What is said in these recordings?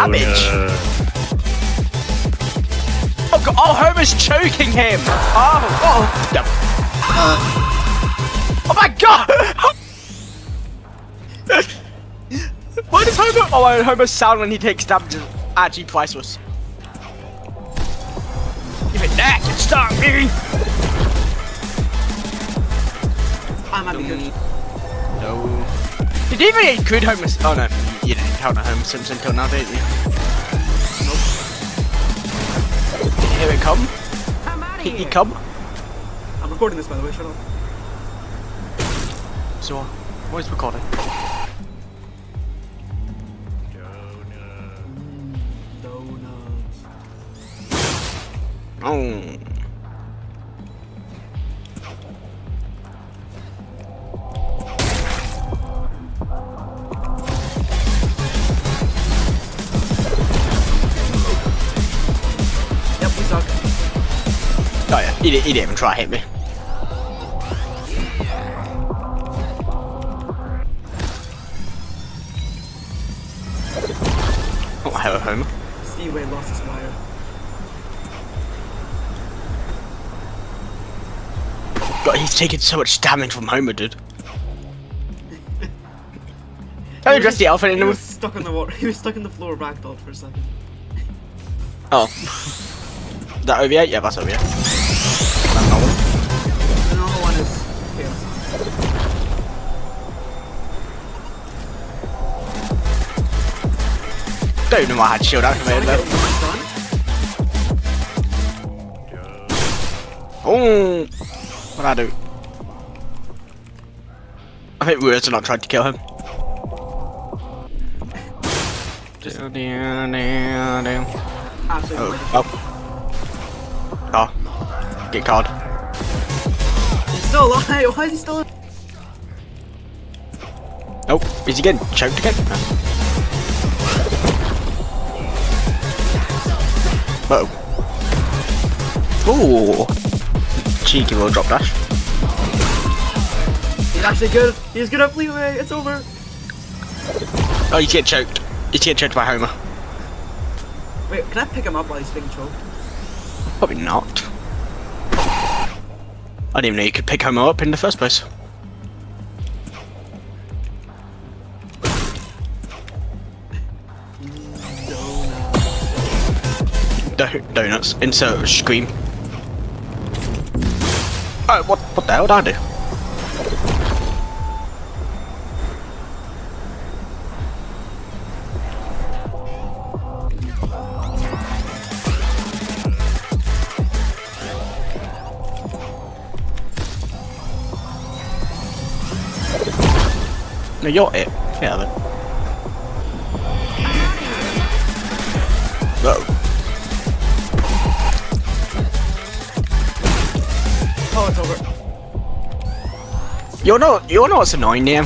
damage. Oh god, oh, Homer's choking him. Oh, no. Oh my god. Why does Homer, oh, Homer's sound when he takes damage is actually priceless. Even that can stop me. I might be good. No. Did you even include Homer? Oh no, you didn't count a Homer Simpson until now, didn't you? Nope. Here it come. Here you come. I'm recording this, by the way. Shut up. So, what is recording? Donuts. Oh. Yep, we suck. Oh yeah, he didn't even try to hit me. Oh, hello, Homer. Fleetway lost his wire. God, he's taking so much damage from Homer, dude. Can you address the elephant in He him? was stuck in the water. He was stuck in the floor ragdolled for a second. Oh. Is that over yet? Yeah, that's over yet. Another one is chaos. Don't know why I had shield activated though. Oh, what'd I do? I think we were not trying to kill him. Absolutely. Oh, get card. He's still alive. Why is he still alive? Oh, is he getting choked again? Uh oh. Ooh. Cheeky little drop dash. He's actually good. He's good at Fleetway. It's over. Oh, he's getting choked. He's getting choked by Homer. Wait, can I pick him up while he's being choked? Probably not. I didn't even know you could pick Homer up in the first place. Donuts. Insert scream. Oh, what the hell did I do? No, you're it. Yeah, then. Uh-oh. Oh, it's over. You know what's annoying, Liam?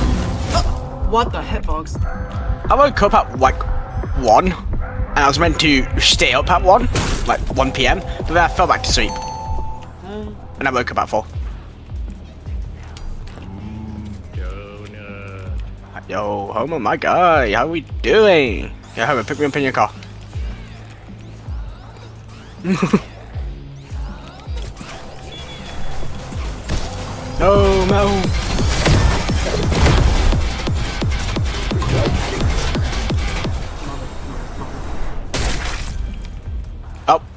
What the hitbox? I woke up at like 1, and I was meant to stay up at 1, like 1 PM, but then I fell back to sleep. And I woke up at 4. Yo, Homer, my guy, how we doing? Yeah, Homer, pick me up in your car. No.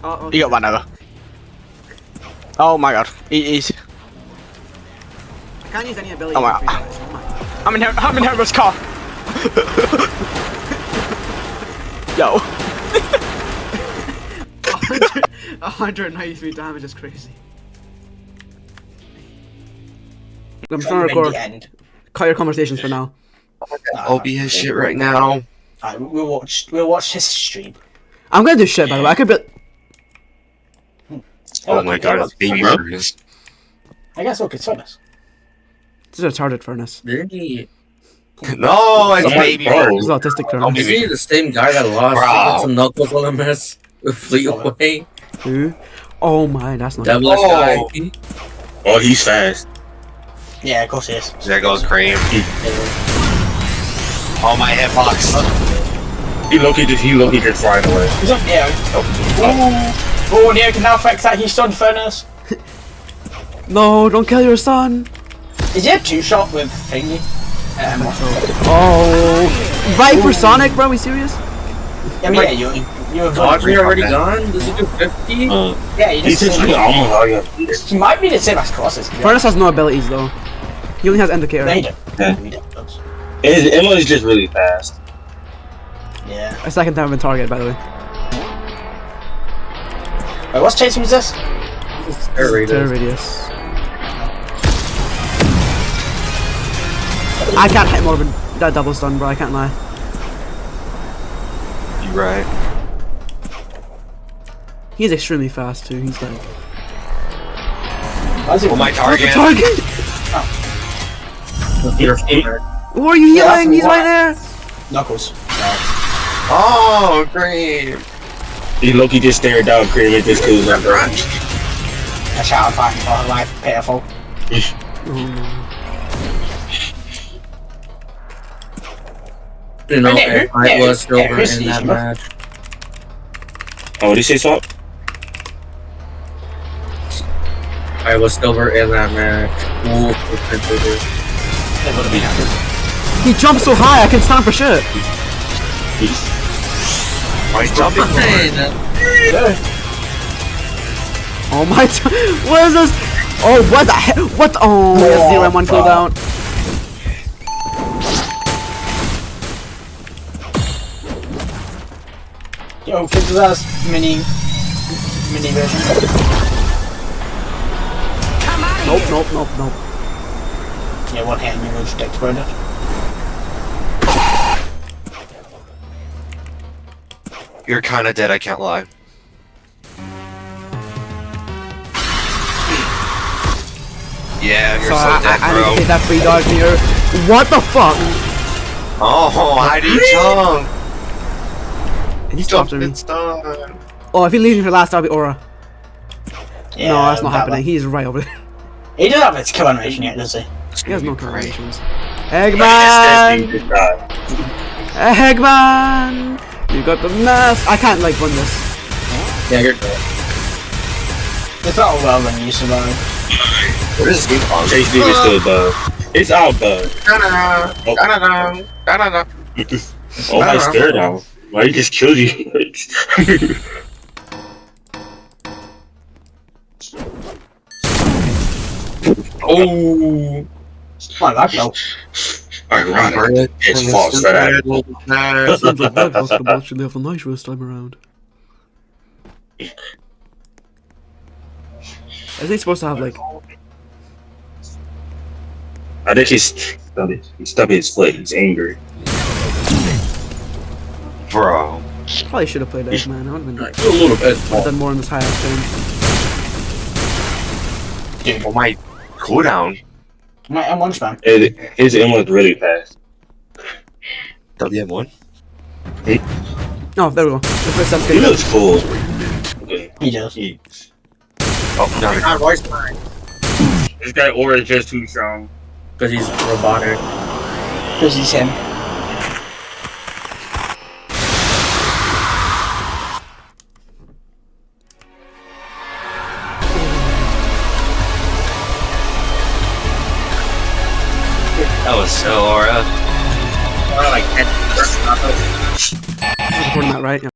Oh, you got one over. Oh my god, he's... I can't use any ability. Oh my god. I'm in Homer's car. Yo. 193 damage is crazy. I'm trying to record. Cut your conversations for now. OBS shit right now. We'll watch his stream. I'm gonna do shit, by the way. I could be. Oh my god, it's baby burgers. I guess we'll consider this. This is a retarded furnace. Really? No, it's baby This burgers. is autistic Is furnace. he the same guy that lost Bro. some knuckles on a mess with Fleetway? Who? Oh my, that's not. Devilish guy. Oh, he's fast. Yeah, of course he is. There goes Cream. Oh, my hitbox. He low-key just flying away. He's up Neo. Oh, Neo can now flex out his son furnace. No, don't kill your son. Is he a two-shot with thingy? Oh, right for Sonic, bro? Are we serious? I mean, yeah, you're Audrey already gone? Does he do 50? Yeah, he He's just. just almost all you have to do. He might be the same as Colossus. Furnace has no abilities though. He only has indicator. No, he don't. Yeah. He does. His ammo is just really fast. Yeah. A second time I've been targeted, by the way. Wait, what's chasing resist? Terror radius. I can't hit more than that double stun, bro. I can't lie. You're right. He's extremely fast too. He's like Why is it? Well, my target. target. Who are you Yeah, that's healing? He's why. right there. Knuckles. Oh, great. He low-key just stared down, created this kills like that. A child fighting for her life. Pitiful. You know, Yeah, I was silver who's in that Yuji? match. Oh, did he say something? I was silver in that match. Ooh, It would have been happy. He jumps so high, I can stand for shit. Why is jumping? Oh my! What is this? Oh, what the heck? What? Oh, he has 0 and 1 cooldown. Yo, kids with us mini version. Nope. Yeah, one hand you just exploded. You're kinda dead, I can't lie. Yeah, you're So so dead, I need to bro. take that free dodge here. What the fuck? Oh, how do you jump? He stopped Jump me. and stun. Oh, if he leaves me for last, that'll be Aura. Yeah, No, that's not that happening. one. He's right over there. He doesn't have his kill animation yet, does he? He has no Great. combinations. That Eggman! thing just died. Eggman! You got the mess. I can't like run this. Yeah, you're dead. It's not well when you survive. What is this game called? Chase Demon still bug. It's out bug. Oh my stare down. Why he just killed you? Oh, My luck though. Ironic. It's false for that. Sounds like that basketball should have a nice this time around. Isn't he supposed to have like... I think he's stubbed his foot. He's angry. Bro. Probably should have played Eggman. I would have been like, a little bit. done more in this high octane. Oh my cooldown. My M1 spam. His M was really fast. WM1? Oh, there we go. The first step's He getting looks cool. He does. Oh, no. Not voice line. This guy aura is just too strong. Because he's robotic. Because he's him. That was so aura. Like, recording that right.